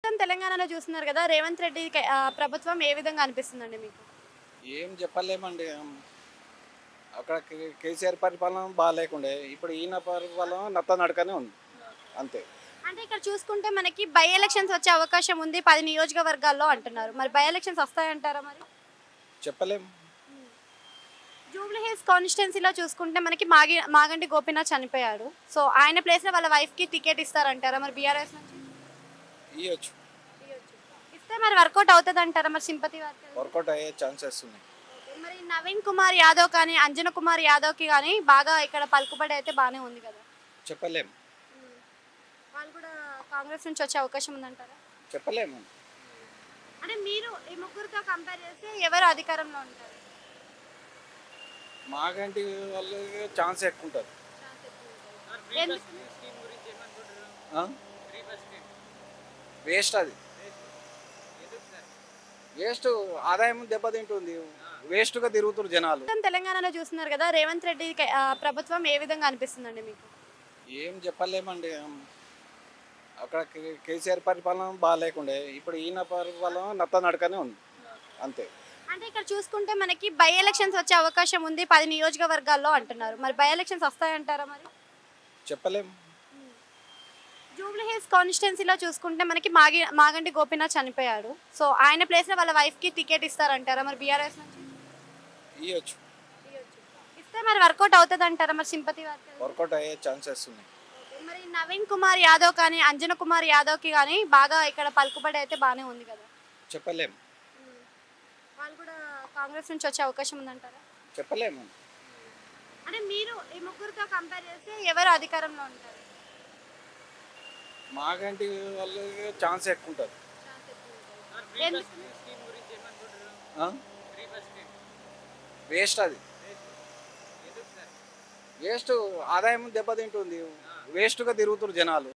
ప్రస్తుతం తెలంగాణలో చూస్తున్నారు కదా! రేవంత్ రెడ్డి ప్రభుత్వం ఏ విధంగా అనిపిస్తుందండి మీకు? ఏం చెప్పలేమండి. అక్కడ కేసీఆర్ పరిపాలన బాగాలేకుండే. ఇప్పుడు ఈయన పరిపాలన నత్తనడకనే ఉంది. అంతే. అంటే ఇక్కడ చూసుకుంటే మనకి బై ఎలక్షన్స్ వచ్చే అవకాశం ఉంది 10 నియోజకవర్గాల్లో అంటున్నారు. మరి బై ఎలక్షన్స్ వస్తాయంటారా మరి? చెప్పలేం. జూబ్లీ హిల్స్ కాన్స్టిట్యున్సీలో చూసుకుంటే మనకి మాగంటి గోపీనాథ్ చనిపోయాడు. సో ఆయన ప్లేస్‌లో వాళ్ళ వైఫ్‌కి టికెట్ ఇస్తారంటారా మరి బీఆర్ఎస్ నుంచి? ఇయ్యొచ్చు. ఇస్తే మరి వర్కౌట్ అవుతదంటారా మరి సింపతి వర్కర్? వర్కౌట్ అయ్యే ఛాన్సెస్ ఉన్నాయి. మరి నవీన్ కుమార్ యాదవ్ కానీ, అంజన్ కుమార్ యాదవ్‌కి గానీ బాగా ఇక్కడ పలుకుబడి అయితే బానే ఉంది కదా! చెప్పలేం. వాళ్ళు కూడా కాంగ్రెస్ నుంచి వచ్చే అవకాశం ఉందంటారా? చెప్పలేము. అంటే మీరు ఈ ముగ్గురితో కంపేర్ చేస్తే ఎవరు అధికారంలో ఉంటారు? మాగంటి వాళ్ళకి ఛాన్స్ ఎక్కువ ఉంటుంది. ఎందుకు? వేస్ట్ అది. వేస్ట్ ఆదాయం దెబ్బతింటుంది. వేస్ట్గా తిరుగుతున్నారు జనాలు. ప్రస్తుతం తెలంగాణలో చూస్తున్నారు కదా! రేవంత్ రెడ్డి ప్రభుత్వం ఏ విధంగా అనిపిస్తుందండి మీకు? ఏం చెప్పలేమండి. అక్కడ కేసీఆర్ పరిపాలన బాగాలేకుండే. ఇప్పుడు ఈయన పరిపాలన నత్తనడకనే ఉంది. అంతే. అంటే ఇక్కడ చూసుకుంటే మనకి బై ఎలక్షన్స్ వచ్చే అవకాశం ఉంది 10 నియోజకవర్గాల్లో అంటున్నారు. మరి బై ఎలక్షన్స్ వస్తాయంటారా మరి? చెప్పలేం. జూబ్లీ హిల్స్ కాన్స్టిట్యున్సీలో చూసుకుంటే మనకి మాగంటి గోపీనాథ్ చనిపోయాడు. సో ఆయన ప్లేస్‌లో వాళ్ళ వైఫ్‌కి టికెట్ ఇస్తారంటారా మరి బీఆర్ఎస్ నుంచి? ఇయ్యొచ్చు. ఇస్తే మరి వర్కౌట్ అవుతదంటారా మరి సింపతి వర్కర్? వర్కౌట్ అయ్యే ఛాన్సెస్ ఉన్నాయి. మరి నవీన్ కుమార్ యాదవ్ కానీ, అంజన్ కుమార్ యాదవ్‌కి గానీ బాగా ఇక్కడ పలుకుబడి అయితే బానే ఉంది కదా! చెప్పలేం. వాళ్ళు కూడా కాంగ్రెస్ నుంచి వచ్చే అవకాశం ఉందంటారా? చెప్పలేము. అంటే మీరు ఈ ముగ్గురితో కంపేర్ చేస్తే ఎవరు అధికారంలో ఉంటారు? మాగంటి వాళ్ళకి ఛాన్స్ ఎక్కువ ఉంటుంది. ఎందుకు? వేస్ట్ అది. వేస్ట్ ఆదాయం దెబ్బతింటుంది. వేస్ట్గా తిరుగుతున్నారు జనాలు.